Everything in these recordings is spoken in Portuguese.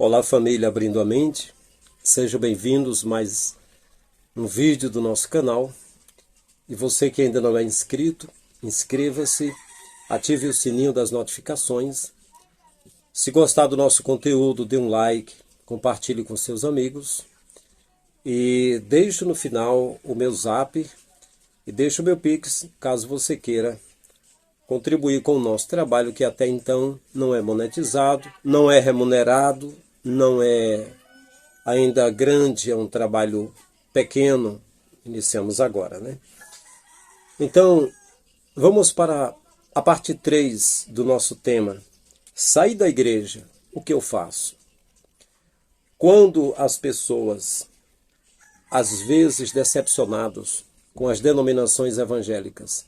Olá família, abrindo a mente, sejam bem-vindos a mais um vídeo do nosso canal. E você que ainda não é inscrito, inscreva-se, ative o sininho das notificações. Se gostar do nosso conteúdo, dê um like, compartilhe com seus amigos. E deixe no final o meu zap e deixe o meu Pix, caso você queira contribuir com o nosso trabalho, que até então não é monetizado, não é remunerado, não é ainda grande, é um trabalho pequeno, iniciamos agora, né? Então, vamos para a parte 3 do nosso tema. Sair da igreja, o que eu faço? Quando as pessoas, às vezes decepcionados com as denominações evangélicas,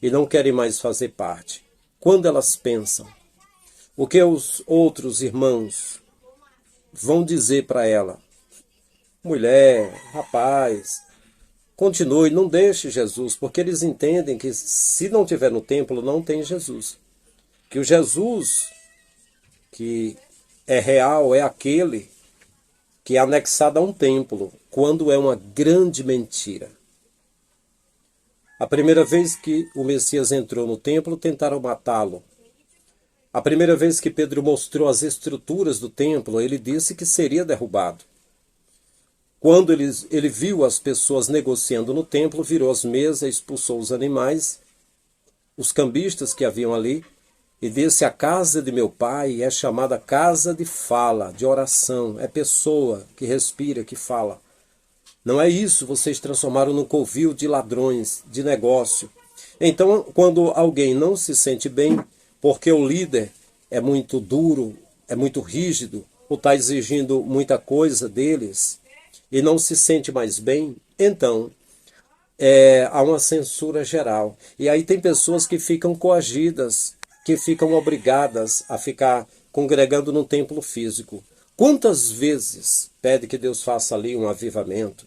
e não querem mais fazer parte, quando elas pensam, o que os outros irmãos vão dizer para ela? Mulher, rapaz, continue, não deixe Jesus, porque eles entendem que se não tiver no templo, não tem Jesus. Que o Jesus que é real é aquele que é anexado a um templo, quando é uma grande mentira. A primeira vez que o Messias entrou no templo, tentaram matá-lo. A primeira vez que Pedro mostrou as estruturas do templo, ele disse que seria derrubado. Quando ele viu as pessoas negociando no templo, virou as mesas, expulsou os animais, os cambistas que haviam ali, e disse: a casa de meu pai é chamada casa de fala, de oração, é pessoa que respira, que fala. Não é isso, vocês transformaram num covil de ladrões, de negócio. Então, quando alguém não se sente bem, porque o líder é muito duro, é muito rígido, ou está exigindo muita coisa deles, e não se sente mais bem, então há uma censura geral. E aí tem pessoas que ficam coagidas, que ficam obrigadas a ficar congregando no templo físico. Quantas vezes pede que Deus faça ali um avivamento?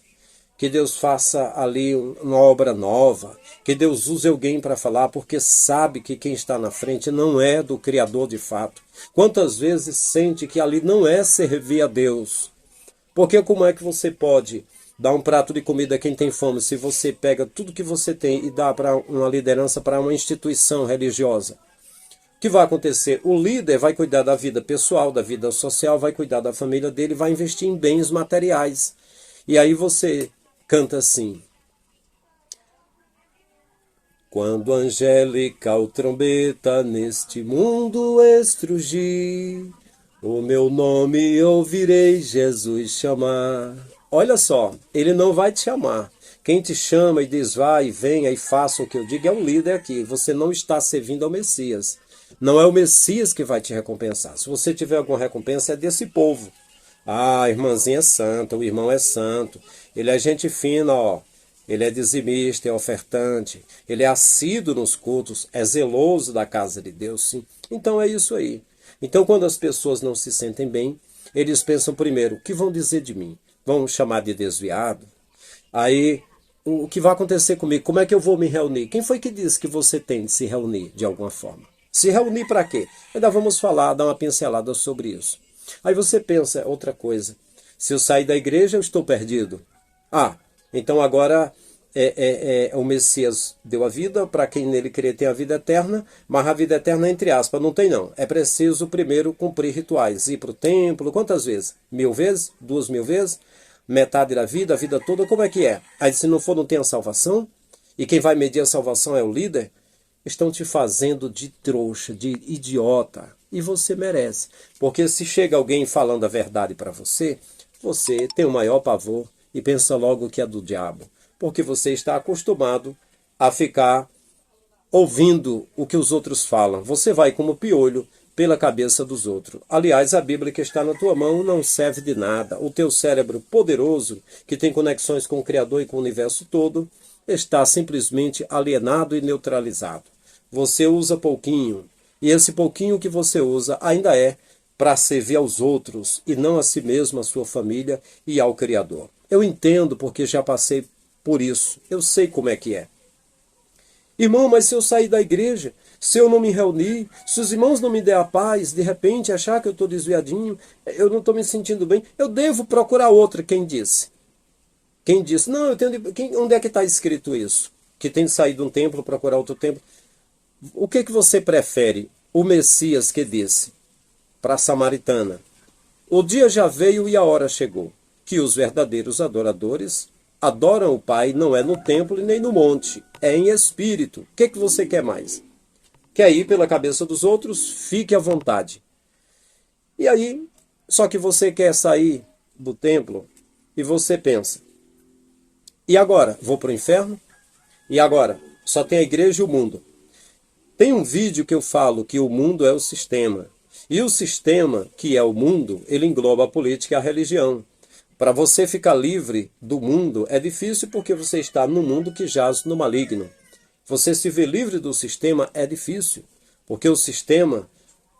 Que Deus faça ali uma obra nova, que Deus use alguém para falar, porque sabe que quem está na frente não é do Criador de fato. Quantas vezes sente que ali não é servir a Deus? Porque como é que você pode dar um prato de comida a quem tem fome se você pega tudo que você tem e dá para uma liderança, para uma instituição religiosa? O que vai acontecer? O líder vai cuidar da vida pessoal, da vida social, vai cuidar da família dele, vai investir em bens materiais. E aí você canta assim: quando angélica trombeta neste mundo estrugir, o meu nome ouvirei Jesus chamar. Olha só, ele não vai te chamar. Quem te chama e diz vai e venha e faça o que eu digo é o líder aqui. Você não está servindo ao Messias. Não é o Messias que vai te recompensar. Se você tiver alguma recompensa, é desse povo. Ah, a irmãzinha é santa, o irmão é santo, ele é gente fina, ó. Ele é dizimista, é ofertante, ele é assíduo nos cultos, é zeloso da casa de Deus, sim. Então é isso aí. Então quando as pessoas não se sentem bem, eles pensam primeiro, o que vão dizer de mim? Vão chamar de desviado? Aí, o que vai acontecer comigo? Como é que eu vou me reunir? Quem foi que disse que você tem de se reunir de alguma forma? Se reunir para quê? Ainda vamos falar, dar uma pincelada sobre isso. Aí você pensa, outra coisa, se eu sair da igreja eu estou perdido. Ah, então agora o Messias deu a vida, para quem nele crer tem a vida eterna, mas a vida eterna entre aspas, não tem não. É preciso primeiro cumprir rituais, ir para o templo, quantas vezes? 1000 vezes? 2000 vezes? Metade da vida, a vida toda, como é que é? Aí se não for, não tem a salvação? E quem vai medir a salvação é o líder? Estão te fazendo de trouxa, de idiota. E você merece. Porque se chega alguém falando a verdade para você, você tem o maior pavor e pensa logo que é do diabo. Porque você está acostumado a ficar ouvindo o que os outros falam. Você vai como piolho pela cabeça dos outros. Aliás, a Bíblia que está na tua mão não serve de nada. O teu cérebro poderoso, que tem conexões com o Criador e com o universo todo, está simplesmente alienado e neutralizado. Você usa pouquinho, e esse pouquinho que você usa ainda é para servir aos outros e não a si mesmo, a sua família e ao Criador. Eu entendo porque já passei por isso, eu sei como é que é. Irmão, mas se eu sair da igreja, Se eu não me reunir, se os irmãos não me der a paz, de repente achar que eu estou desviadinho, eu não estou me sentindo bem, eu devo procurar outra. Quem disse? Quem disse? Não, eu tenho onde é que está escrito isso? Que tem de sair de um templo, procurar outro templo. O que você prefere? O Messias que disse para a samaritana: o dia já veio e a hora chegou, que os verdadeiros adoradores adoram o Pai, não é no templo e nem no monte, é em espírito. O que você quer mais? Quer ir pela cabeça dos outros? Fique à vontade. E aí, só que você quer sair do templo e você pensa: e agora? Vou para o inferno? E agora? Só tem a igreja e o mundo. Tem um vídeo que eu falo que o mundo é o sistema. E o sistema, que é o mundo, ele engloba a política e a religião. Para você ficar livre do mundo é difícil porque você está no mundo que jaz no maligno. Você se ver livre do sistema é difícil, porque o sistema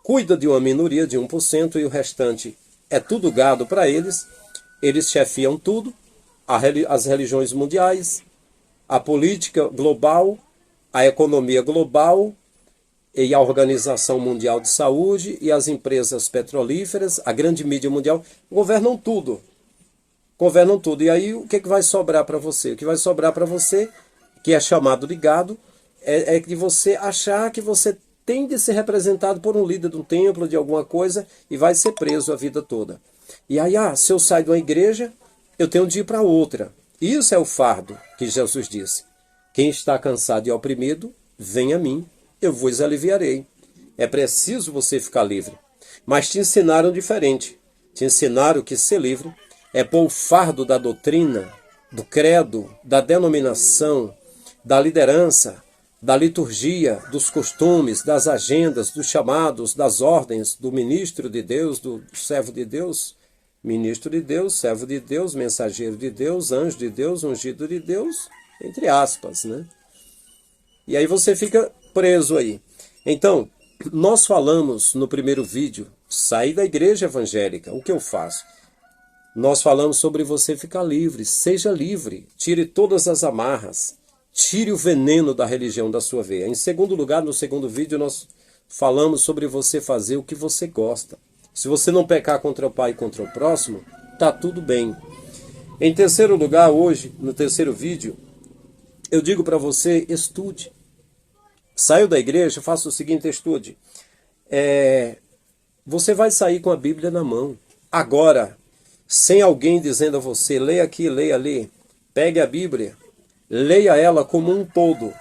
cuida de uma minoria de 1% e o restante é tudo gado para eles. Eles chefiam tudo, as religiões mundiais, a política global, a economia global e a Organização Mundial de Saúde e as empresas petrolíferas, a grande mídia mundial, governam tudo. Governam tudo. E aí o que vai sobrar para você? O que vai sobrar para você, que é chamado de gado, é de você achar que você tem de ser representado por um líder de um templo, de alguma coisa, e vai ser preso a vida toda. E aí, se eu saio de uma igreja, eu tenho de ir para outra. Isso é o fardo que Jesus disse. Quem está cansado e oprimido, vem a mim, eu vos aliviarei. É preciso você ficar livre. Mas te ensinaram diferente. Te ensinaram que ser livre é pôr o fardo da doutrina, do credo, da denominação, da liderança, da liturgia, dos costumes, das agendas, dos chamados, das ordens, do ministro de Deus, do servo de Deus, ministro de Deus, servo de Deus, mensageiro de Deus, anjo de Deus, ungido de Deus, entre aspas, né? E aí você fica preso aí. Então, nós falamos no primeiro vídeo, sair da igreja evangélica, o que eu faço? Nós falamos sobre você ficar livre, seja livre, tire todas as amarras, tire o veneno da religião da sua veia. Em segundo lugar, no segundo vídeo, nós falamos sobre você fazer o que você gosta. Se você não pecar contra o Pai e contra o próximo, tá tudo bem. Em terceiro lugar, hoje, no terceiro vídeo, eu digo para você, estude. Saiu da igreja, faça o seguinte, estude. Você vai sair com a Bíblia na mão. Agora, sem alguém dizendo a você, leia aqui, leia ali. Pegue a Bíblia, leia ela como um todo,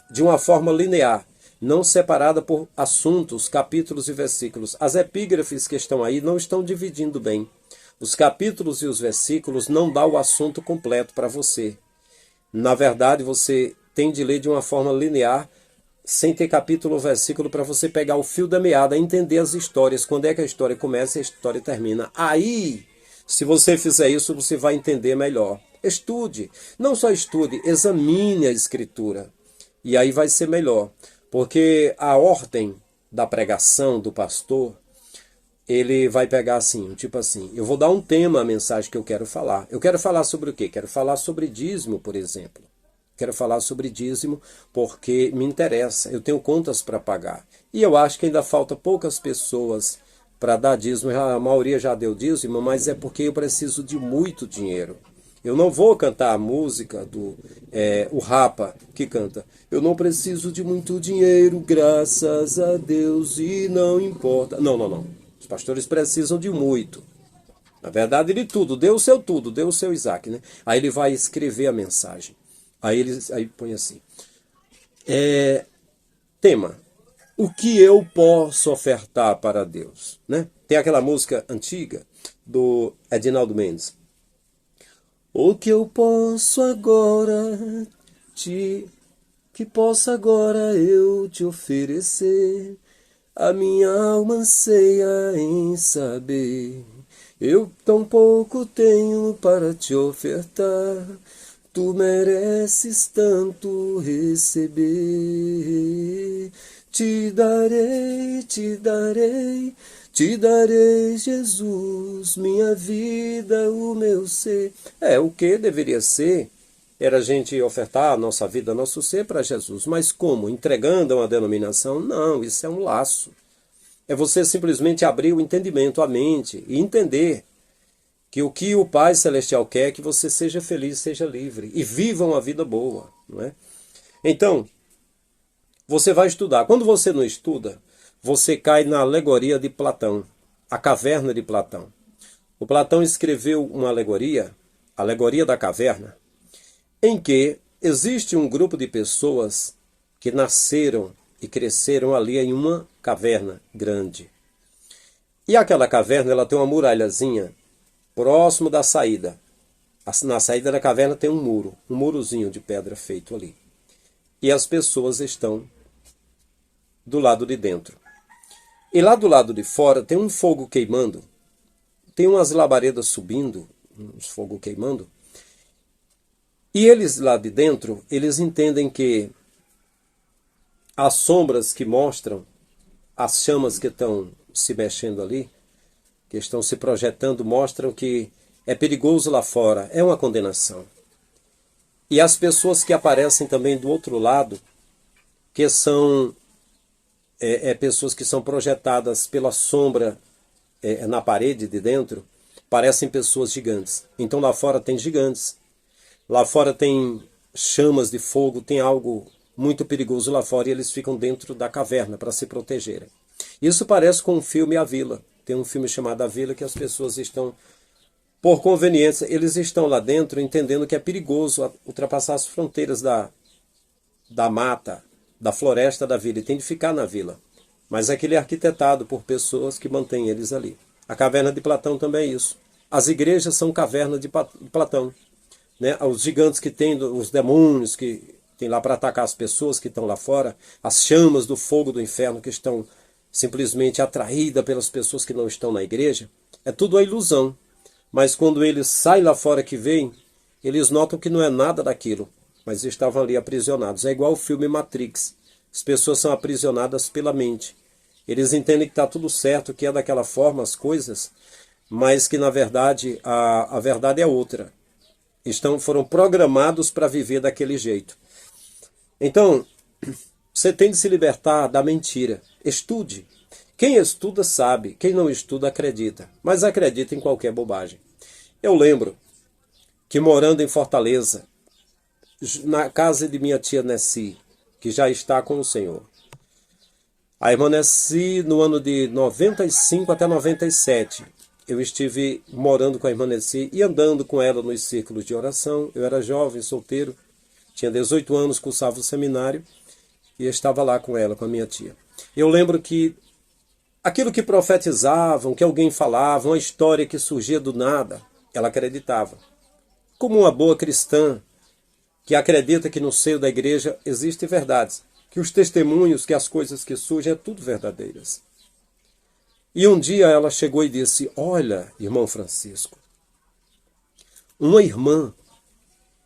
de uma forma linear, não separada por assuntos, capítulos e versículos. As epígrafes que estão aí não estão dividindo bem. Os capítulos e os versículos não dão o assunto completo para você. Na verdade, você tem de ler de uma forma linear, sem ter capítulo ou versículo, para você pegar o fio da meada, entender as histórias, quando é que a história começa e a história termina. Aí, se você fizer isso, você vai entender melhor. Estude, não só estude, examine a escritura. E aí vai ser melhor, porque a ordem da pregação do pastor, ele vai pegar assim, tipo assim, eu vou dar um tema à mensagem que eu quero falar. Eu quero falar sobre o quê? Quero falar sobre dízimo, por exemplo. Quero falar sobre dízimo porque me interessa, eu tenho contas para pagar. E eu acho que ainda falta poucas pessoas para dar dízimo, a maioria já deu dízimo, mas é porque eu preciso de muito dinheiro. Eu não vou cantar a música do o Rapa, que canta: eu não preciso de muito dinheiro, graças a Deus, e não importa. Não, não, não. Os pastores precisam de muito. Na verdade, de tudo. Dê o seu tudo, dê o seu Isaac, né? Aí ele vai escrever a mensagem. Aí põe assim. Tema: o que eu posso ofertar para Deus? Né? Tem aquela música antiga do Edinaldo Mendes. O que eu posso agora que possa agora eu te oferecer? A minha alma anseia em saber. Eu tão pouco tenho para te ofertar. Tu mereces tanto receber. Te darei, te darei, te darei, Jesus, minha vida, o meu ser. O que deveria ser? era a gente ofertar a nossa vida, a nosso ser para Jesus. Mas como? Entregando uma denominação? Não, isso é um laço. É você simplesmente abrir o entendimento, a mente, e entender que o Pai Celestial quer é que você seja feliz, seja livre e viva uma vida boa, não é? Então, você vai estudar. Quando você não estuda, você cai na alegoria de Platão, a caverna de Platão. O Platão escreveu uma alegoria, a alegoria da caverna, em que existe um grupo de pessoas que nasceram e cresceram ali em uma caverna grande. E aquela caverna, ela tem uma muralhazinha próximo da saída. Na saída da caverna tem um murozinho de pedra feito ali. E as pessoas estão do lado de dentro. E lá do lado de fora tem um fogo queimando, tem umas labaredas subindo, uns fogo queimando. E eles lá de dentro, eles entendem que as sombras que mostram, as chamas que estão se mexendo ali, que estão se projetando, mostram que é perigoso lá fora, é uma condenação. E as pessoas que aparecem também do outro lado, que são pessoas que são projetadas pela sombra na parede de dentro, parecem pessoas gigantes. Então lá fora tem gigantes, lá fora tem chamas de fogo, tem algo muito perigoso lá fora e eles ficam dentro da caverna para se protegerem. Isso parece com o filme A Vila. Tem um filme chamado A Vila que as pessoas estão, por conveniência, eles estão lá dentro entendendo que é perigoso ultrapassar as fronteiras da mata, da floresta da vila, e tem de ficar na vila. Mas aquele é arquitetado por pessoas que mantêm eles ali. A caverna de Platão também é isso. As igrejas são cavernas de Platão. Né? Os gigantes que tem, os demônios que tem lá para atacar as pessoas que estão lá fora, as chamas do fogo do inferno que estão simplesmente atraídas pelas pessoas que não estão na igreja, é tudo uma ilusão. Mas quando eles saem lá fora que vêm, eles notam que não é nada daquilo, mas estavam ali aprisionados. É igual o filme Matrix. As pessoas são aprisionadas pela mente. Eles entendem que está tudo certo, que é daquela forma as coisas, mas que na verdade a verdade é outra. Foram programados para viver daquele jeito. Então, você tem de se libertar da mentira. Estude. Quem estuda sabe, quem não estuda acredita, mas acredita em qualquer bobagem. Eu lembro que morando em Fortaleza, na casa de minha tia Nessi, que já está com o Senhor. A irmã Nessi, no ano de 95 até 97, eu estive morando com a irmã Nessi e andando com ela nos círculos de oração. Eu era jovem, solteiro, tinha 18 anos, cursava o seminário e estava lá com ela, com a minha tia. Eu lembro que aquilo que profetizavam, que alguém falava, uma história que surgia do nada, ela acreditava. Como uma boa cristã, que acredita que no seio da igreja existem verdades, que os testemunhos, que as coisas que surgem é tudo verdadeiras. E um dia ela chegou e disse: olha, irmão Francisco, uma irmã,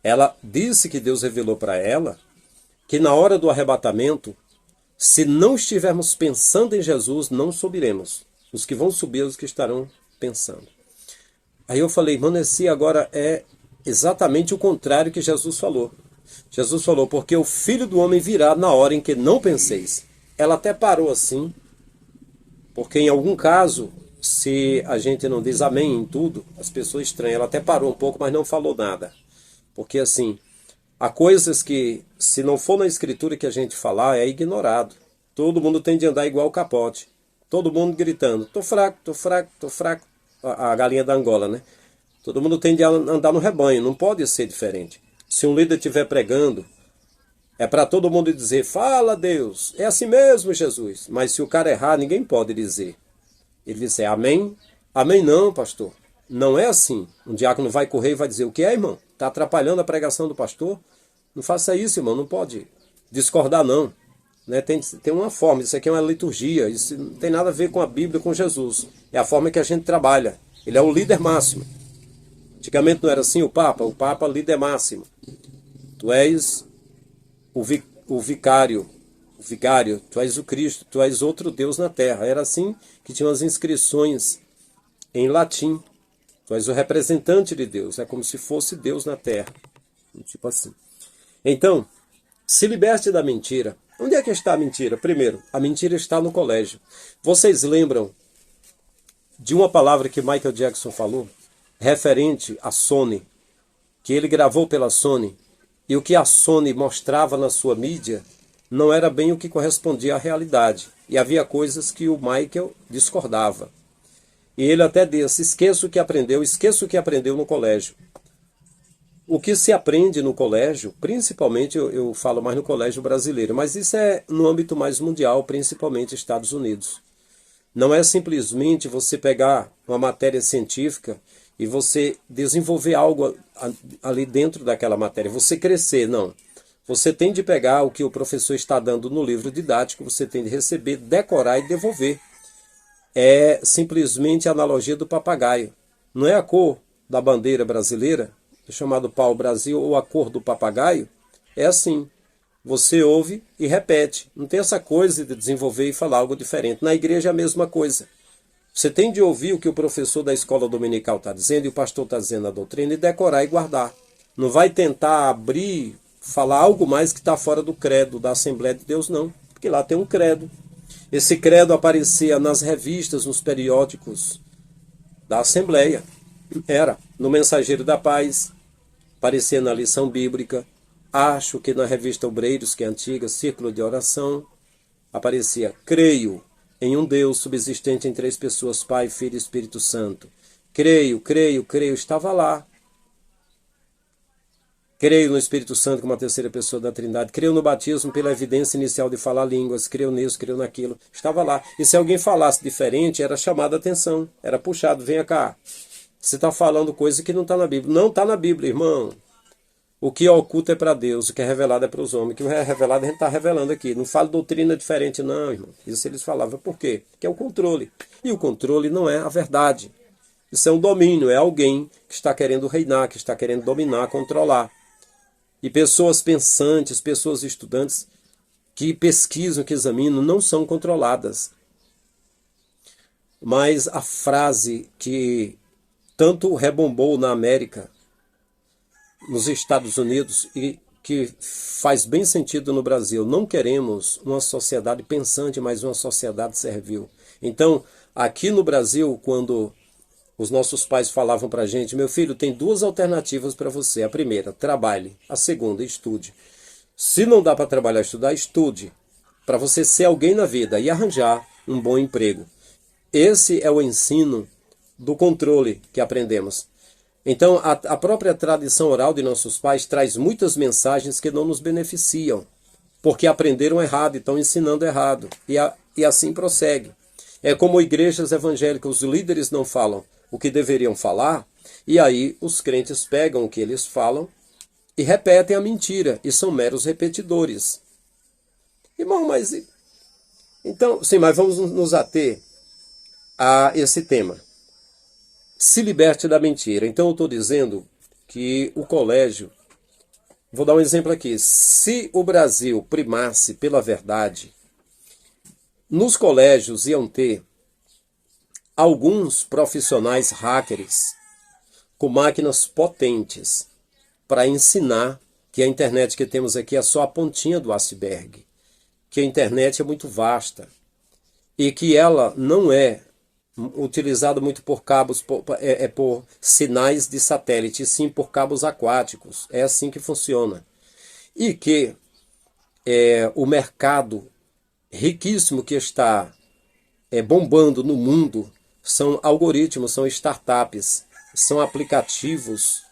ela disse que Deus revelou para ela que na hora do arrebatamento, se não estivermos pensando em Jesus, não subiremos. Os que vão subir, os que estarão pensando. Aí eu falei: irmã Nessi, agora é exatamente o contrário que Jesus falou. Jesus falou: porque o Filho do Homem virá na hora em que não penseis. Ela até parou assim, porque em algum caso, se a gente não diz amém em tudo, as pessoas estranham. Ela até parou um pouco, mas não falou nada. Porque assim, há coisas que, se não for na escritura que a gente falar, é ignorado. Todo mundo tem de andar igual o capote. Todo mundo gritando: tô fraco, tô fraco, tô fraco. A galinha da Angola, né? Todo mundo tem de andar no rebanho, não pode ser diferente. Se um líder estiver pregando, é para todo mundo dizer: fala Deus, é assim mesmo Jesus. Mas se o cara errar, ninguém pode dizer. Ele diz: amém? Amém não, pastor. Não é assim. Um diácono vai correr e vai dizer: o que é, irmão? Está atrapalhando a pregação do pastor? Não faça isso, irmão, não pode discordar não. Né? Tem uma forma, isso aqui é uma liturgia, isso não tem nada a ver com a Bíblia, com Jesus. É a forma que a gente trabalha. Ele é o líder máximo. Antigamente não era assim o Papa é líder máximo. Tu és o vigário, tu és o Cristo, tu és outro Deus na terra. Era assim que tinham as inscrições em latim. Tu és o representante de Deus, é como se fosse Deus na terra. tipo assim. Então, se liberte da mentira. Onde é que está a mentira? Primeiro, a mentira está no colégio. Vocês lembram de uma palavra que Michael Jackson falou, referente à Sony, que ele gravou pela Sony, e o que a Sony mostrava na sua mídia não era bem o que correspondia à realidade. E havia coisas que o Michael discordava. E ele até disse, esqueça o que aprendeu no colégio. O que se aprende no colégio, principalmente eu falo mais no colégio brasileiro, mas isso é no âmbito mais mundial, principalmente Estados Unidos. Não é simplesmente você pegar uma matéria científica e você desenvolver algo ali dentro daquela matéria, você crescer, não. Você tem de pegar o que o professor está dando no livro didático, você tem de receber, decorar e devolver. É simplesmente a analogia do papagaio. Não é a cor da bandeira brasileira, chamado pau-brasil, ou a cor do papagaio? É assim. Você ouve e repete. Não tem essa coisa de desenvolver e falar algo diferente. Na igreja é a mesma coisa. Você tem de ouvir o que o professor da escola dominical está dizendo e o pastor está dizendo na doutrina e decorar e guardar. Não vai tentar abrir, falar algo mais que está fora do credo da Assembleia de Deus, não. Porque lá tem um credo. Esse credo aparecia nas revistas, nos periódicos da Assembleia. Era no Mensageiro da Paz, aparecia na lição bíblica. Acho que na revista Obreiros, que é antiga, Círculo de Oração, aparecia, creio em um Deus subsistente em três pessoas, Pai, Filho e Espírito Santo. Creio, estava lá. Creio no Espírito Santo como a terceira pessoa da Trindade. Creio no batismo pela evidência inicial de falar línguas. Creio nisso, creio naquilo. Estava lá. E se alguém falasse diferente, era chamada a atenção. Era puxado, venha cá. Você está falando coisa que não está na Bíblia. Não está na Bíblia, irmão. O que é oculto é para Deus, o que é revelado é para os homens. O que é revelado a gente está revelando aqui. Não fala doutrina diferente não, irmão. Isso eles falavam. Por quê? Porque é o controle. E o controle não é a verdade. Isso é um domínio, é alguém que está querendo reinar, que está querendo dominar, controlar. E pessoas pensantes, pessoas estudantes que pesquisam, que examinam, não são controladas. Mas a frase que tanto rebombou na América, nos Estados Unidos, e que faz bem sentido no Brasil, não queremos uma sociedade pensante, mas uma sociedade servil. Então, aqui no Brasil, quando os nossos pais falavam para a gente, meu filho, tem duas alternativas para você. A primeira, trabalhe. A segunda, estude. Se não dá para trabalhar e estudar, estude. Para você ser alguém na vida e arranjar um bom emprego. Esse é o ensino do controle que aprendemos. Então, a própria tradição oral de nossos pais traz muitas mensagens que não nos beneficiam. Porque aprenderam errado e estão ensinando errado. E assim prossegue. É como igrejas evangélicas, os líderes não falam o que deveriam falar, e aí os crentes pegam o que eles falam e repetem a mentira, e são meros repetidores. Irmão, mas... Então, sim, mas vamos nos ater a esse tema. Se liberte da mentira. Então eu estou dizendo que o colégio... Vou dar um exemplo aqui. Se o Brasil primasse pela verdade, nos colégios iam ter alguns profissionais hackers com máquinas potentes para ensinar que a internet que temos aqui é só a pontinha do iceberg, que a internet é muito vasta e que ela não é utilizada muito por cabos, por sinais de satélite, sim por cabos aquáticos. É assim que funciona. E que o mercado riquíssimo que está bombando no mundo são algoritmos, são startups, são aplicativos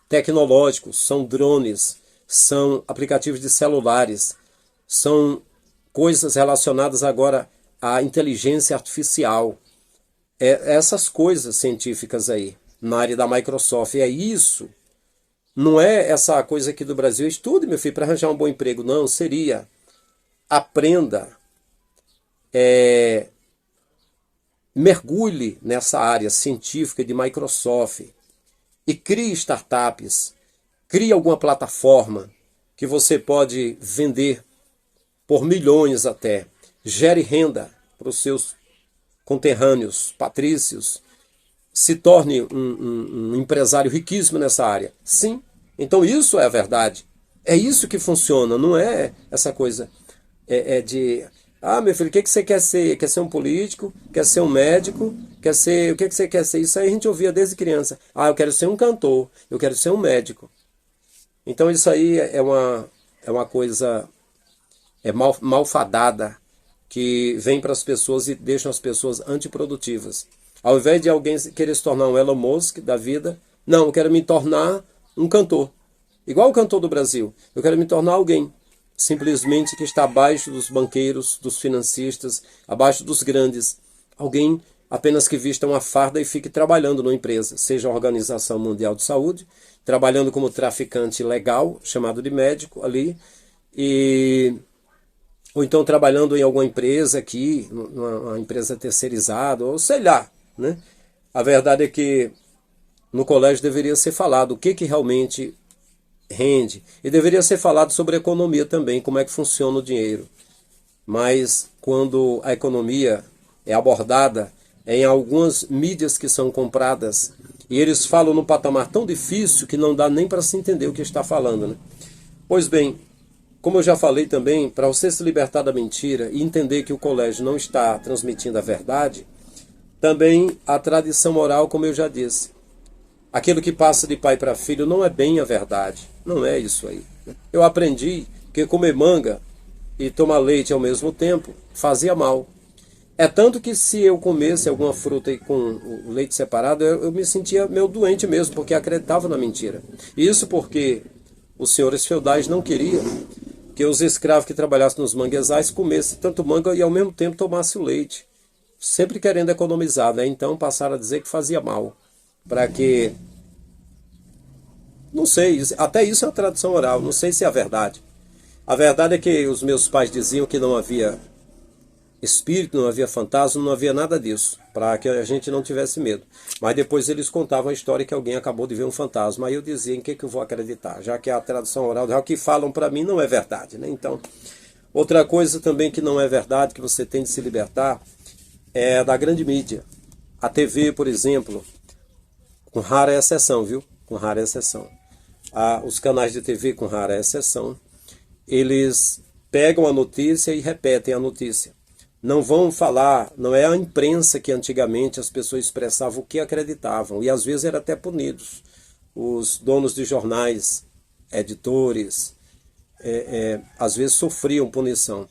tecnológicos, são drones, são aplicativos de celulares, são coisas relacionadas agora à inteligência artificial. Essas coisas científicas aí, na área da Microsoft, é isso. Não é essa coisa aqui do Brasil, estude, meu filho, para arranjar um bom emprego. Não, seria aprenda, mergulhe nessa área científica de Microsoft e crie startups, crie alguma plataforma que você pode vender por milhões até, gere renda para os seus conterrâneos, patrícios, se torne um empresário riquíssimo nessa área. Sim, Então isso é a verdade. É isso que funciona, não é essa coisa de... Ah, meu filho, o que que você quer ser? Quer ser um político? Quer ser um médico? Quer ser... O que que você quer ser? Isso aí a gente ouvia desde criança. Ah, eu quero ser um cantor. Eu quero ser um médico. Então isso aí é uma coisa malfadada que vem para as pessoas e deixa as pessoas antiprodutivas. Ao invés de alguém querer se tornar um Elon Musk da vida, não, eu quero me tornar um cantor. Igual o cantor do Brasil. Eu quero me tornar alguém simplesmente que está abaixo dos banqueiros, dos financistas, abaixo dos grandes. Alguém apenas que vista uma farda e fique trabalhando numa empresa, seja a Organização Mundial de Saúde, trabalhando como traficante legal, chamado de médico ali, ou então trabalhando em alguma empresa aqui, uma empresa terceirizada, ou sei lá, né? A verdade é que no colégio deveria ser falado o que realmente rende. E deveria ser falado sobre economia também, como é que funciona o dinheiro. Mas quando a economia é abordada em algumas mídias que são compradas, e eles falam num patamar tão difícil que não dá nem para se entender o que está falando, né? Pois bem, como eu já falei também, para você se libertar da mentira e entender que o colégio não está transmitindo a verdade, também a tradição oral, como eu já disse. Aquilo que passa de pai para filho não é bem a verdade. Não é isso aí. Eu aprendi que comer manga e tomar leite ao mesmo tempo fazia mal. É tanto que se eu comesse alguma fruta com o leite separado, eu me sentia meio doente mesmo, porque acreditava na mentira. Isso porque os senhores feudais não queriam que os escravos que trabalhassem nos manguezais comessem tanto manga e ao mesmo tempo tomassem o leite. Sempre querendo economizar, né? Então passaram a dizer que fazia mal. Para que... Não sei, até isso é uma tradição oral, não sei se é a verdade. A verdade é que os meus pais diziam que não havia espírito, não havia fantasma, não havia nada disso, para que a gente não tivesse medo. Mas depois eles contavam a história que alguém acabou de ver um fantasma. Aí eu dizia, em que eu vou acreditar? Já que a tradição oral, já o que falam para mim não é verdade, né? Então, outra coisa também que não é verdade, que você tem de se libertar, é da grande mídia. A TV, por exemplo, com rara exceção, viu? Com rara exceção. Os canais de TV, com rara exceção, eles pegam a notícia e repetem a notícia. Não vão falar, não é a imprensa que antigamente as pessoas expressavam o que acreditavam, e às vezes eram até punidos. Os donos de jornais, editores, às vezes sofriam punição.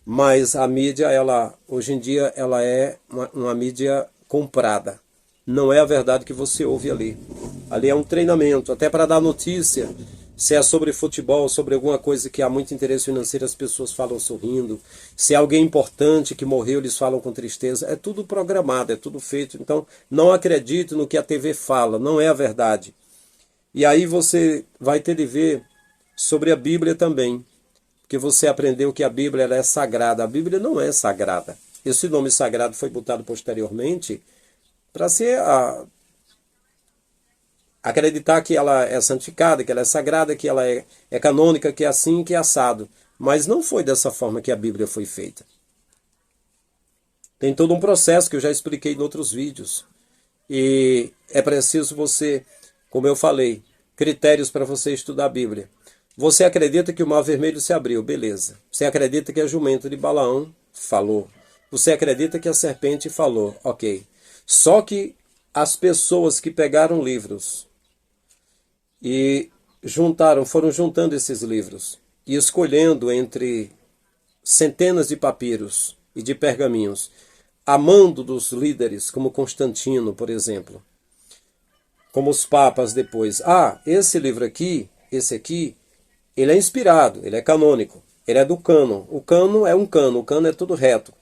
Mas a mídia, hoje em dia, ela é uma mídia comprada. Não é a verdade que você ouve ali. Ali é um treinamento, até para dar notícia. Se é sobre futebol, sobre alguma coisa que há muito interesse financeiro, as pessoas falam sorrindo. Se é alguém importante que morreu, eles falam com tristeza. É tudo programado, é tudo feito. Então, não acredite no que a TV fala, não é a verdade. E aí você vai ter de ver sobre a Bíblia também. Porque você aprendeu que a Bíblia ela é sagrada. A Bíblia não é sagrada. Esse nome sagrado foi botado posteriormente para ser acreditar que ela é santificada, que ela é sagrada, que ela é canônica, que é assim, que é assado. Mas não foi dessa forma que a Bíblia foi feita. Tem todo um processo que eu já expliquei em outros vídeos. E é preciso você, como eu falei, critérios para você estudar a Bíblia. Você acredita que o mar vermelho se abriu, beleza. Você acredita que a jumenta de Balaão falou. Você acredita que a serpente falou, ok. Só que as pessoas que pegaram livros e foram juntando esses livros e escolhendo entre centenas de papiros e de pergaminhos, a mando dos líderes, como Constantino, por exemplo, como os papas depois. Esse livro aqui, esse aqui, ele é inspirado, ele é canônico, ele é do cânon. O cânon é um cânon, o cânon é tudo reto.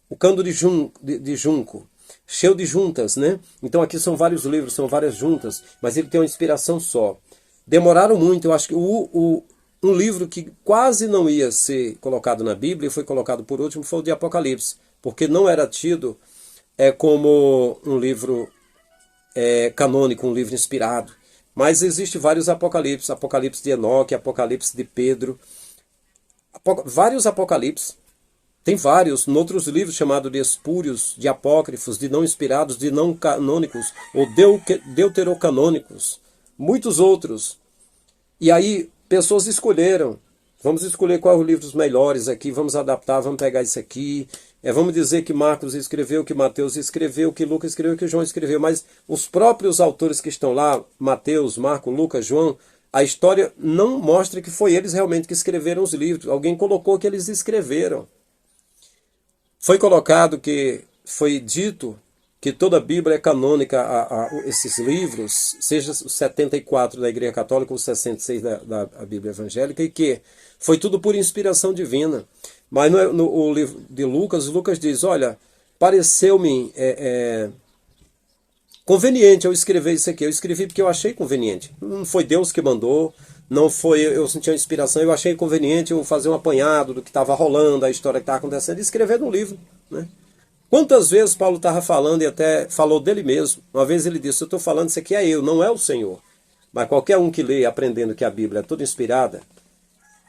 O cânon de junco, cheio de juntas, né? Então aqui são vários livros, são várias juntas, mas ele tem uma inspiração só. Demoraram muito, eu acho que um livro que quase não ia ser colocado na Bíblia, e foi colocado por último, foi o de Apocalipse, porque não era tido como um livro canônico, um livro inspirado. Mas existem vários Apocalipse, Apocalipse de Enoque, Apocalipse de Pedro, vários Apocalipse. Tem vários, em outros livros chamados de espúrios, de apócrifos, de não inspirados, de não canônicos, ou deuterocanônicos, muitos outros. E aí, pessoas escolheram. Vamos escolher quais os livros melhores aqui, vamos adaptar, vamos pegar isso aqui. Vamos dizer que Marcos escreveu, que Mateus escreveu, que Lucas escreveu, que João escreveu. Mas os próprios autores que estão lá, Mateus, Marcos, Lucas, João, a história não mostra que foi eles realmente que escreveram os livros. Alguém colocou que eles escreveram. Foi colocado que, foi dito que toda a Bíblia é canônica a esses livros, seja os 74 da Igreja Católica ou os 66 da Bíblia Evangélica, e que foi tudo por inspiração divina. Mas no livro de Lucas, Lucas diz, olha, pareceu-me conveniente eu escrever isso aqui. Eu escrevi porque eu achei conveniente. Não foi Deus que mandou, não foi eu senti uma inspiração, eu achei conveniente eu fazer um apanhado do que estava rolando, a história que estava acontecendo, e escrever no livro, né? Quantas vezes Paulo estava falando e até falou dele mesmo. Uma vez ele disse, eu estou falando isso aqui é eu, não é o Senhor. Mas qualquer um que lê aprendendo que a Bíblia é toda inspirada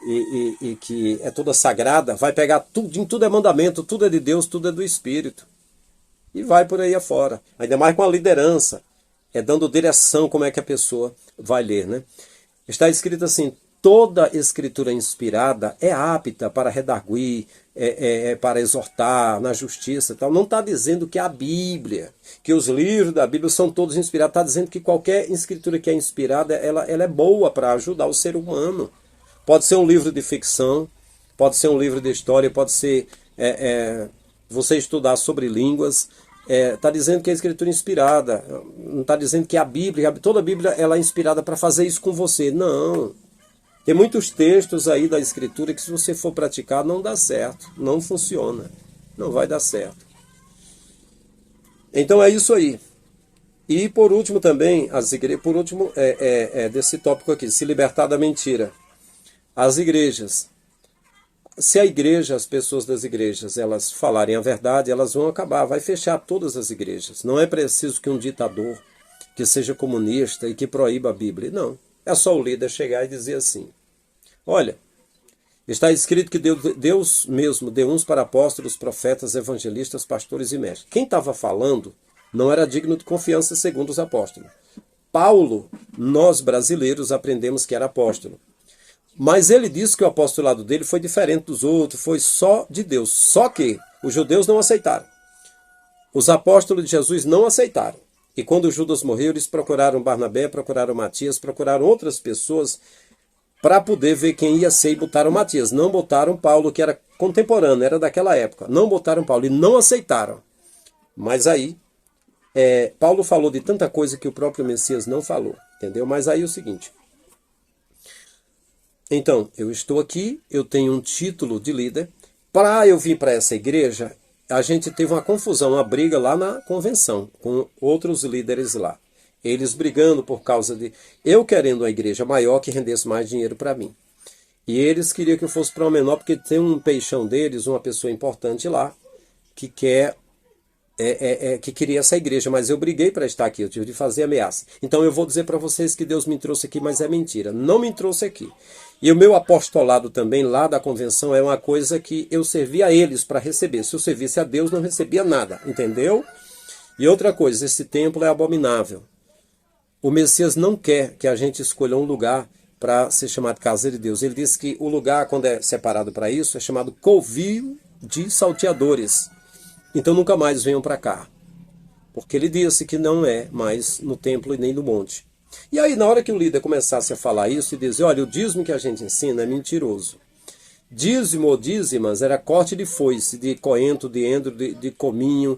e que é toda sagrada, vai pegar tudo, tudo é mandamento, tudo é de Deus, tudo é do Espírito. E vai por aí afora. Ainda mais com a liderança, dando direção como é que a pessoa vai ler, né? Está escrito assim, toda escritura inspirada é apta para redarguir, para exortar na justiça e tal. Não está dizendo que a Bíblia, que os livros da Bíblia são todos inspirados. Está dizendo que qualquer escritura que é inspirada, ela é boa para ajudar o ser humano. Pode ser um livro de ficção, pode ser um livro de história, pode ser você estudar sobre línguas. Está dizendo que é escritura inspirada. Não está dizendo que a Bíblia, toda a Bíblia ela é inspirada para fazer isso com você. Não. Tem muitos textos aí da Escritura que se você for praticar não dá certo, não funciona, não vai dar certo. Então é isso aí. E por último também, desse tópico aqui, se libertar da mentira. As igrejas, se a igreja, as pessoas das igrejas, elas falarem a verdade, elas vão acabar, vai fechar todas as igrejas. Não é preciso que um ditador, que seja comunista e que proíba a Bíblia, não. É só o líder chegar e dizer assim, olha, está escrito que Deus mesmo deu uns para apóstolos, profetas, evangelistas, pastores e mestres. Quem estava falando não era digno de confiança segundo os apóstolos. Paulo, nós brasileiros aprendemos que era apóstolo. Mas ele disse que o apostolado dele foi diferente dos outros, foi só de Deus. Só que os judeus não aceitaram. Os apóstolos de Jesus não aceitaram. E quando Judas morreu, eles procuraram Barnabé, procuraram Matias, procuraram outras pessoas para poder ver quem ia ser e botaram Matias. Não botaram Paulo, que era contemporâneo, era daquela época. Não botaram Paulo e não aceitaram. Mas aí, Paulo falou de tanta coisa que o próprio Messias não falou, entendeu? Mas aí é o seguinte. Então, eu estou aqui, eu tenho um título de líder. Para eu vir para essa igreja, a gente teve uma confusão, uma briga lá na convenção, com outros líderes lá. Eles brigando por causa de eu querendo uma igreja maior que rendesse mais dinheiro para mim. E eles queriam que eu fosse para uma menor, porque tem um peixão deles, uma pessoa importante lá, que queria essa igreja, mas eu briguei para estar aqui, eu tive de fazer ameaça. Então eu vou dizer para vocês que Deus me trouxe aqui, mas é mentira, não me trouxe aqui. E o meu apostolado também lá da convenção é uma coisa que eu servi a eles para receber. Se eu servisse a Deus, não recebia nada, entendeu? E outra coisa, esse templo é abominável. O Messias não quer que a gente escolha um lugar para ser chamado casa de Deus. Ele disse que o lugar, quando é separado para isso, é chamado covil de salteadores. Então nunca mais venham para cá. Porque ele disse que não é mais no templo e nem no monte. E aí, na hora que o líder começasse a falar isso e dizer, olha, o dízimo que a gente ensina é mentiroso. Dízimo ou dízimas era corte de foice, de coentro, de endro, de cominho,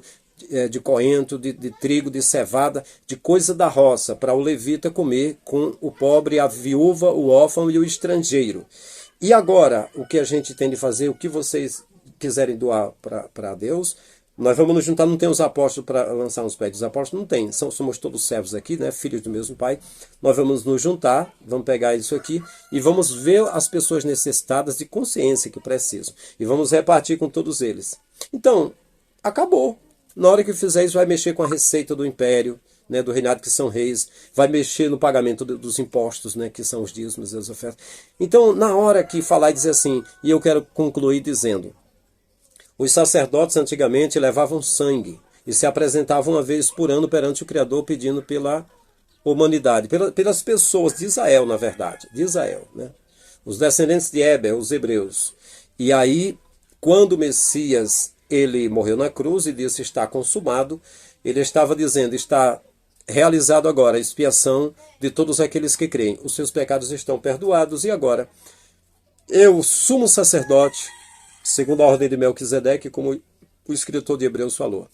de coentro, de trigo, de cevada, de coisa da roça, para o levita comer com o pobre, a viúva, o órfão e o estrangeiro. E agora, o que a gente tem de fazer, o que vocês quiserem doar para Deus, nós vamos nos juntar, não tem os apóstolos para lançar uns pés dos apóstolos, não tem, somos todos servos aqui, né, filhos do mesmo pai. Nós vamos nos juntar, vamos pegar isso aqui e vamos ver as pessoas necessitadas de consciência que precisam. E vamos repartir com todos eles. Então, acabou. Na hora que fizer isso, vai mexer com a receita do império, né, do reinado, que são reis, vai mexer no pagamento dos impostos, né, que são os dízimos e as ofertas. Então, na hora que falar e dizer assim, e eu quero concluir dizendo, os sacerdotes antigamente levavam sangue e se apresentavam uma vez por ano perante o Criador pedindo pela humanidade, pelas pessoas de Israel, na verdade, de Israel, né? Os descendentes de Éber, os hebreus. E aí, quando o Messias ele morreu na cruz e disse está consumado, ele estava dizendo, está realizado agora a expiação de todos aqueles que creem. Os seus pecados estão perdoados e agora eu, sumo sacerdote, segundo a ordem de Melquisedeque, como o escritor de Hebreus falou,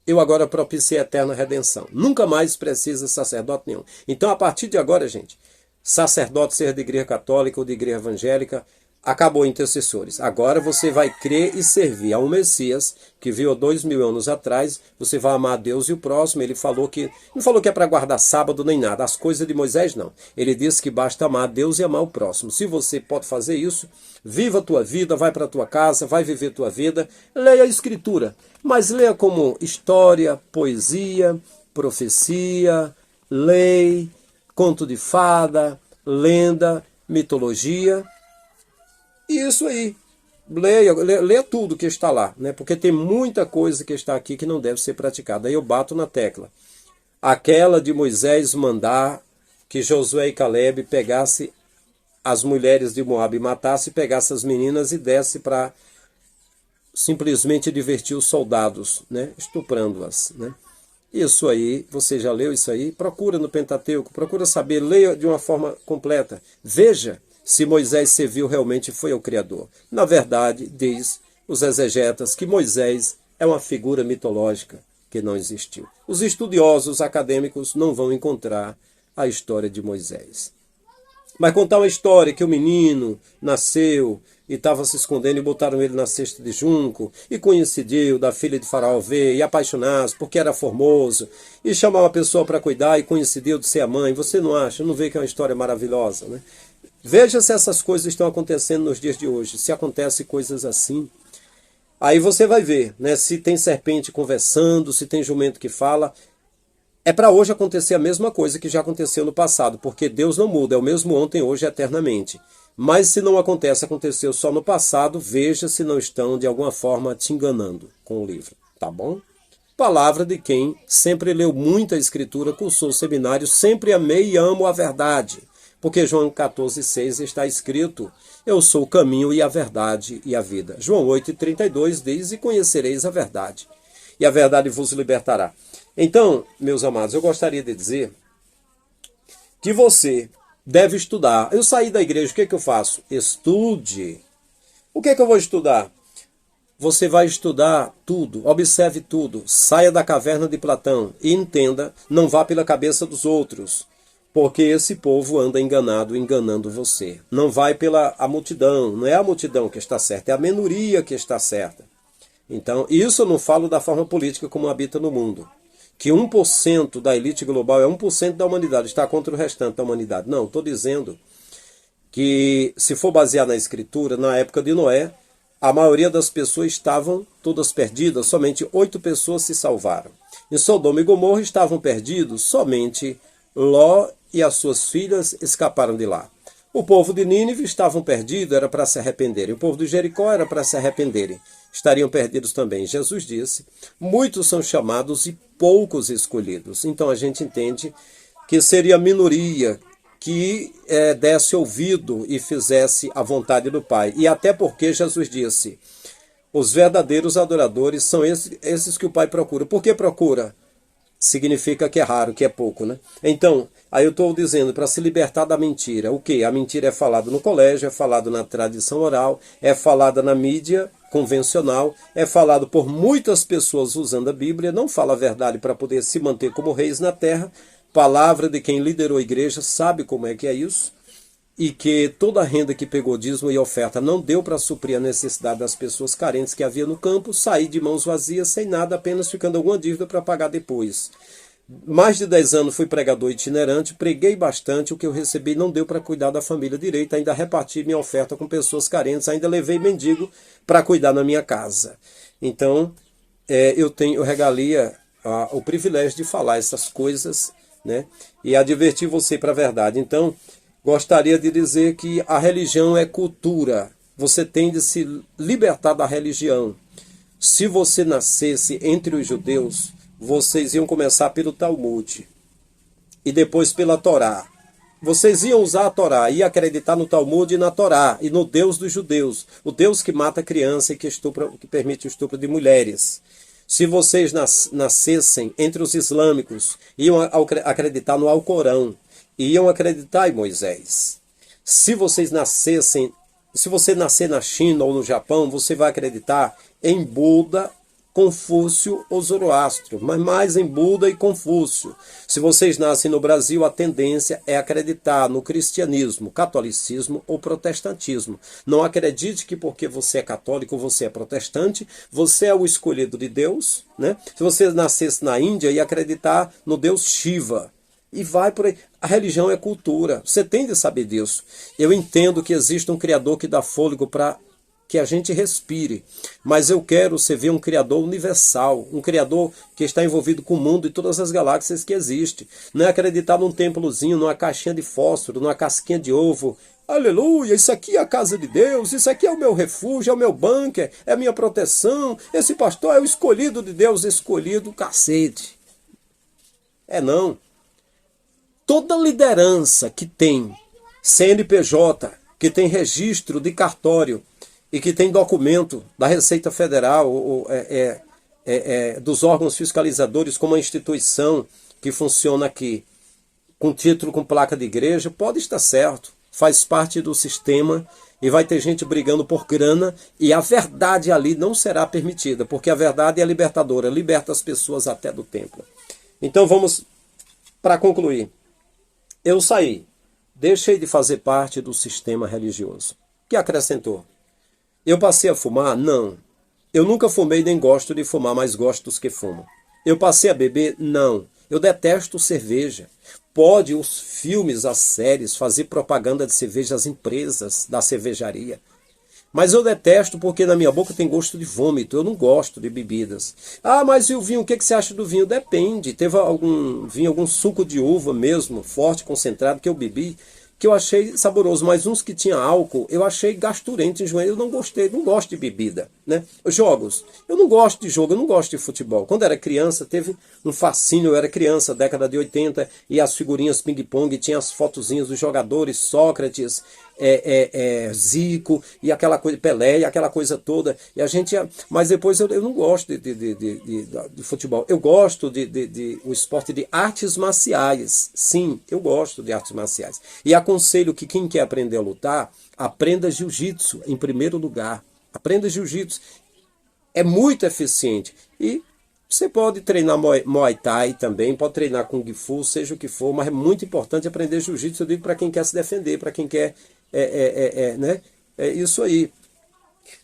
eu agora propiciei a eterna redenção. Nunca mais precisa sacerdote nenhum. Então, a partir de agora, gente, sacerdote, seja de igreja católica ou de igreja evangélica, acabou intercessores. Agora você vai crer e servir a um Messias que veio 2000 anos atrás. Você vai amar a Deus e o próximo. Ele falou que não falou que é para guardar sábado nem nada. As coisas de Moisés não. Ele disse que basta amar a Deus e amar o próximo. Se você pode fazer isso, viva a tua vida, vai para a tua casa, vai viver a tua vida. Leia a Escritura, mas leia como história, poesia, profecia, lei, conto de fada, lenda, mitologia. E isso aí, leia tudo que está lá, né? Porque tem muita coisa que está aqui que não deve ser praticada. Aí eu bato na tecla. Aquela de Moisés mandar que Josué e Caleb pegasse as mulheres de Moabe e matasse, pegasse as meninas e desse para simplesmente divertir os soldados, né? Estuprando-as, né? Isso aí, você já leu isso aí? Procura no Pentateuco, procura saber, leia de uma forma completa. Veja se Moisés serviu realmente foi o Criador. Na verdade, diz os exegetas que Moisés é uma figura mitológica que não existiu. Os estudiosos acadêmicos não vão encontrar a história de Moisés. Mas contar uma história que o menino nasceu e estava se escondendo e botaram ele na cesta de junco e coincidiu da filha de Faraó ver e apaixonar-se porque era formoso e chamar uma pessoa para cuidar e coincidiu de ser a mãe. Você não acha? Não vê que é uma história maravilhosa, né? Veja se essas coisas estão acontecendo nos dias de hoje, se acontecem coisas assim. Aí você vai ver, né, se tem serpente conversando, se tem jumento que fala. É para hoje acontecer a mesma coisa que já aconteceu no passado, porque Deus não muda, é o mesmo ontem, hoje e eternamente. Mas se não acontece, aconteceu só no passado, veja se não estão de alguma forma te enganando com o livro, tá bom? Palavra de quem sempre leu muita escritura, cursou seminário, sempre amei e amo a verdade. Porque João 14,6 está escrito, eu sou o caminho e a verdade e a vida. João 8,32 diz, e conhecereis a verdade, e a verdade vos libertará. Então, meus amados, eu gostaria de dizer que você deve estudar. Eu saí da igreja, o que é que eu faço? Estude. O que é que eu vou estudar? Você vai estudar tudo, observe tudo, saia da caverna de Platão e entenda, não vá pela cabeça dos outros. Porque esse povo anda enganado, enganando você. Não vai pela a multidão, não é a multidão que está certa, é a minoria que está certa. Então, isso eu não falo da forma política como habita no mundo. Que 1% da elite global é 1% da humanidade, está contra o restante da humanidade. Não, estou dizendo que se for basear na escritura, na época de Noé, a maioria das pessoas estavam todas perdidas, somente 8 pessoas se salvaram. Em Sodoma e Gomorra estavam perdidos, somente Ló e as suas filhas escaparam de lá. O povo de Nínive estavam perdidos, era para se arrependerem. O povo de Jericó era para se arrependerem. Estariam perdidos também. Jesus disse, muitos são chamados e poucos escolhidos. Então a gente entende que seria a minoria que desse ouvido e fizesse a vontade do Pai. E até porque Jesus disse, os verdadeiros adoradores são esses que o Pai procura. Por que procura? Significa que é raro, que é pouco, né? Então, aí eu estou dizendo, para se libertar da mentira. O quê? A mentira é falada no colégio, é falado na tradição oral, é falada na mídia convencional, é falado por muitas pessoas usando a Bíblia, não fala a verdade para poder se manter como reis na terra. Palavra de quem liderou a igreja sabe como é que é isso. E que toda a renda que pegou dízimo e oferta não deu para suprir a necessidade das pessoas carentes que havia no campo, saí de mãos vazias, sem nada, apenas ficando alguma dívida para pagar depois. Mais de 10 anos fui pregador itinerante, preguei bastante, o que eu recebi não deu para cuidar da família direito, ainda reparti minha oferta com pessoas carentes, ainda levei mendigo para cuidar na minha casa. Então, eu regalia o privilégio de falar essas coisas, né, e advertir você para a verdade. Então, gostaria de dizer que a religião é cultura. Você tem de se libertar da religião. Se você nascesse entre os judeus, vocês iam começar pelo Talmud. e depois pela Torá. Vocês iam usar a Torá, iam acreditar no Talmud e na Torá, e no Deus dos judeus, o Deus que mata criança e que permite o estupro de mulheres. Se vocês nascessem entre os islâmicos, iam acreditar no Alcorão, iam acreditar em Moisés. Se você nascer na China ou no Japão, você vai acreditar em Buda, Confúcio ou Zoroastro, mas mais em Buda e Confúcio. Se vocês nascem no Brasil, a tendência é acreditar no cristianismo, catolicismo ou protestantismo. Não acredite que porque você é católico, você é protestante, você é o escolhido de Deus, né? Se você nascesse na Índia, ia acreditar no Deus Shiva. E vai por aí. A religião é cultura. Você tem de saber disso. Eu entendo que existe um Criador que dá fôlego para que a gente respire. Mas eu quero você ver um Criador universal. Um Criador que está envolvido com o mundo e todas as galáxias que existem. Não é acreditar num templozinho, numa caixinha de fósforo, numa casquinha de ovo. Aleluia, isso aqui é a casa de Deus, isso aqui é o meu refúgio, é o meu bunker, é a minha proteção. Esse pastor é o escolhido de Deus, escolhido cacete. É não. Toda liderança que tem CNPJ, que tem registro de cartório e que tem documento da Receita Federal, dos órgãos fiscalizadores, como a instituição que funciona aqui, com título, com placa de igreja, pode estar certo, faz parte do sistema e vai ter gente brigando por grana e a verdade ali não será permitida, porque a verdade é libertadora, liberta as pessoas até do templo. Então vamos, para concluir. Eu saí, deixei de fazer parte do sistema religioso. O que acrescentou? Eu passei a fumar? Não. Eu nunca fumei nem gosto de fumar, mas gosto dos que fumam. Eu passei a beber? Não. Eu detesto cerveja. Pode os filmes, as séries, fazer propaganda de cerveja às empresas da cervejaria. Mas eu detesto porque na minha boca tem gosto de vômito. Eu não gosto de bebidas. Ah, mas e o vinho? O que você acha do vinho? Depende. Teve algum suco de uva mesmo, forte, concentrado, que eu bebi, que eu achei saboroso. Mas uns que tinha álcool, eu achei gasturento, enjoei. Eu não gostei, não gosto de bebida, né? Jogos. Eu não gosto de jogo, eu não gosto de futebol. Quando era criança, teve um fascínio. Eu era criança, década de 80, e as figurinhas ping-pong, tinha as fotozinhas dos jogadores, Sócrates, Zico e aquela coisa, Pelé e aquela coisa toda. E a gente, mas depois eu não gosto de futebol. Eu gosto o esporte de artes marciais. Sim, eu gosto de artes marciais. E aconselho que quem quer aprender a lutar, aprenda jiu-jitsu em primeiro lugar. Aprenda jiu-jitsu. É muito eficiente. E você pode treinar Muay Thai também, pode treinar Kung Fu, seja o que for, mas é muito importante aprender jiu-jitsu. Eu digo para quem quer se defender, para quem quer né? É isso aí.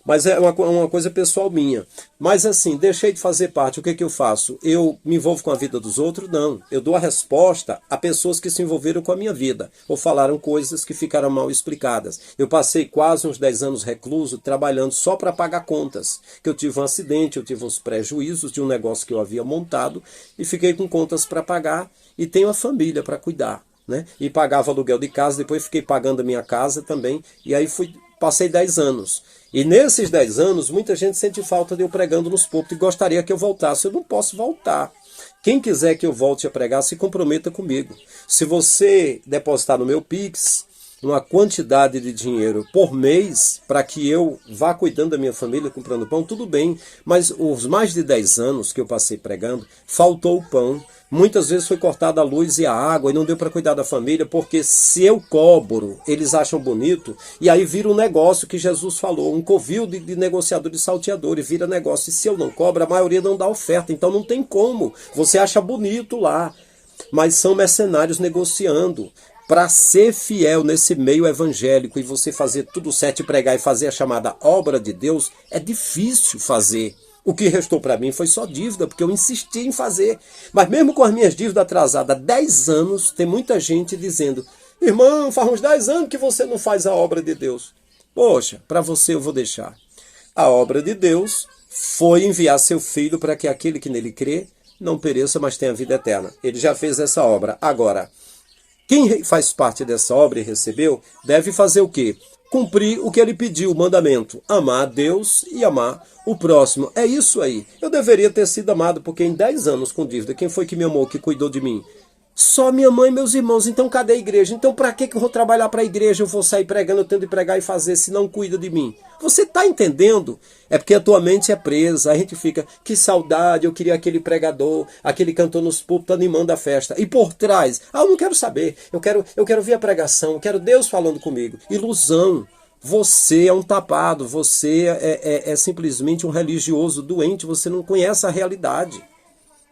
Mas é uma coisa pessoal minha. Mas assim, deixei de fazer parte. O que eu faço? Eu me envolvo com a vida dos outros? Não. Eu dou a resposta a pessoas que se envolveram com a minha vida. Ou falaram coisas que ficaram mal explicadas. Eu passei quase uns 10 anos recluso, trabalhando só para pagar contas. Que eu tive um acidente, eu tive uns prejuízos de um negócio que eu havia montado. E fiquei com contas para pagar. E tenho a família para cuidar, né? E pagava aluguel de casa, depois fiquei pagando a minha casa também, e aí passei 10 anos. E nesses 10 anos, muita gente sente falta de eu pregando nos púlpitos e gostaria que eu voltasse. Eu não posso voltar. Quem quiser que eu volte a pregar, se comprometa comigo. Se você depositar no meu Pix uma quantidade de dinheiro por mês para que eu vá cuidando da minha família, comprando pão, tudo bem. Mas os mais de 10 anos que eu passei pregando, faltou o pão. Muitas vezes foi cortada a luz e a água e não deu para cuidar da família, porque se eu cobro, eles acham bonito, e aí vira um negócio que Jesus falou, um covil de negociador, de salteador, e vira negócio. E se eu não cobro, a maioria não dá oferta, então não tem como. Você acha bonito lá, mas são mercenários negociando. Para ser fiel nesse meio evangélico e você fazer tudo certo e pregar e fazer a chamada obra de Deus, é difícil fazer. O que restou para mim foi só dívida, porque eu insisti em fazer. Mas mesmo com as minhas dívidas atrasadas há 10 anos, tem muita gente dizendo: irmão, faz uns 10 anos que você não faz a obra de Deus. Poxa, para você eu vou deixar. A obra de Deus foi enviar seu filho para que aquele que nele crê não pereça, mas tenha vida eterna. Ele já fez essa obra. Agora, quem faz parte dessa obra e recebeu, deve fazer o quê? Cumprir o que ele pediu, o mandamento. Amar a Deus e amar o próximo. É isso aí. Eu deveria ter sido amado, porque em 10 anos com dívida, quem foi que me amou, que cuidou de mim? Só minha mãe e meus irmãos. Então cadê a igreja? Então para que eu vou trabalhar para a igreja? Eu vou sair pregando, eu tenho de pregar e fazer se não cuida de mim. Você está entendendo? É porque a tua mente é presa. A gente fica, que saudade, eu queria aquele pregador, aquele cantor nos púlpitos animando a festa. E por trás, eu não quero saber. Eu quero ver a pregação, eu quero Deus falando comigo. Ilusão. Você é um tapado, você é simplesmente um religioso doente, você não conhece a realidade.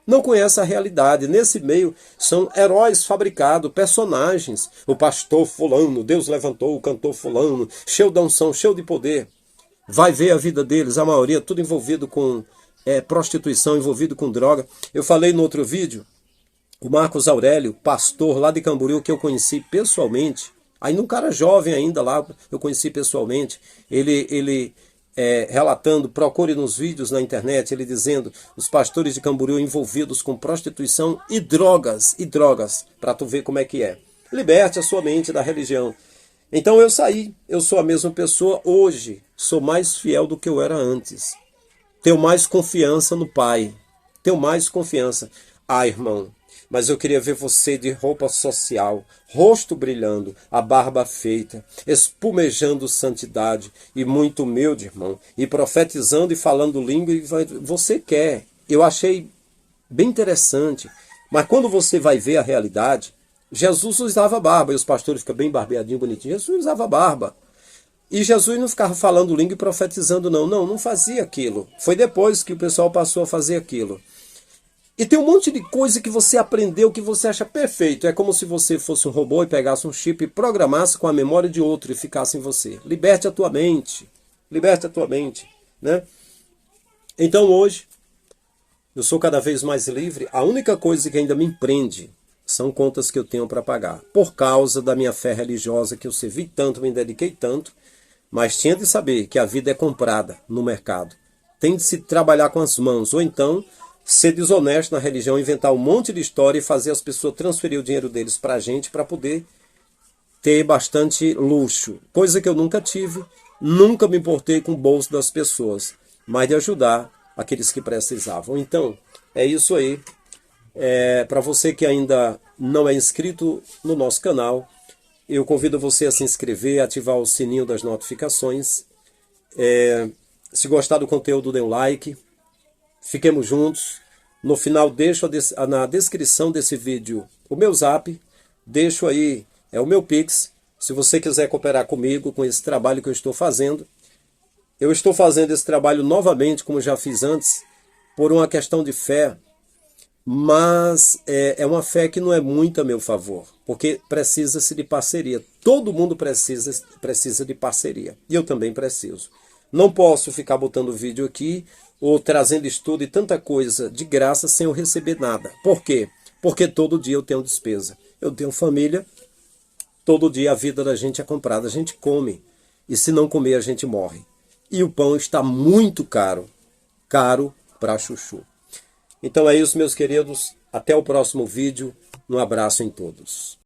Não conhece a realidade. Nesse meio são heróis fabricados, personagens. O pastor fulano, Deus levantou o cantor fulano, cheio de unção, cheio de poder. Vai ver a vida deles, a maioria tudo envolvido com prostituição, envolvido com droga. Eu falei no outro vídeo, o Marcos Aurélio, pastor lá de Camboriú, que eu conheci pessoalmente. Ainda um cara jovem ainda lá, eu conheci pessoalmente. Ele relatando, procure nos vídeos na internet, ele dizendo, os pastores de Camboriú envolvidos com prostituição e drogas, para tu ver como é que é. Liberte a sua mente da religião. Então eu saí, eu sou a mesma pessoa hoje, sou mais fiel do que eu era antes. Tenho mais confiança no Pai, tenho mais confiança. Ah, irmão, mas eu queria ver você de roupa social, rosto brilhando, a barba feita, espumejando santidade e muito humilde, irmão, e profetizando e falando língua, e você quer. Eu achei bem interessante, mas quando você vai ver a realidade, Jesus usava barba, e os pastores ficam bem barbeadinhos, bonitinhos, Jesus usava barba. E Jesus não ficava falando língua e profetizando, não fazia aquilo. Foi depois que o pessoal passou a fazer aquilo. E tem um monte de coisa que você aprendeu que você acha perfeito. É como se você fosse um robô e pegasse um chip e programasse com a memória de outro e ficasse em você. Liberte a tua mente. Liberte a tua mente, né? Então hoje, eu sou cada vez mais livre. A única coisa que ainda me prende são contas que eu tenho para pagar. Por causa da minha fé religiosa, que eu servi tanto, me dediquei tanto. Mas tinha de saber que a vida é comprada no mercado. Tem de se trabalhar com as mãos. Ou então ser desonesto na religião, inventar um monte de história e fazer as pessoas transferir o dinheiro deles para a gente para poder ter bastante luxo. Coisa que eu nunca tive, nunca me importei com o bolso das pessoas, mas de ajudar aqueles que precisavam. Então, é isso aí. Para você que ainda não é inscrito no nosso canal, eu convido você a se inscrever, ativar o sininho das notificações. Se gostar do conteúdo, dê um like. Fiquemos juntos. No final deixo na descrição desse vídeo o meu zap. Deixo aí o meu Pix. Se você quiser cooperar comigo com esse trabalho que eu estou fazendo. Eu estou fazendo esse trabalho novamente, como já fiz antes, por uma questão de fé. Mas é uma fé que não é muito a meu favor. Porque precisa-se de parceria. Todo mundo precisa de parceria. E eu também preciso. Não posso ficar botando vídeo aqui ou trazendo estudo e tanta coisa de graça sem eu receber nada. Por quê? Porque todo dia eu tenho despesa. Eu tenho família, todo dia a vida da gente é comprada, a gente come. E se não comer, a gente morre. E o pão está muito caro. Caro para chuchu. Então é isso, meus queridos. Até o próximo vídeo. Um abraço em todos.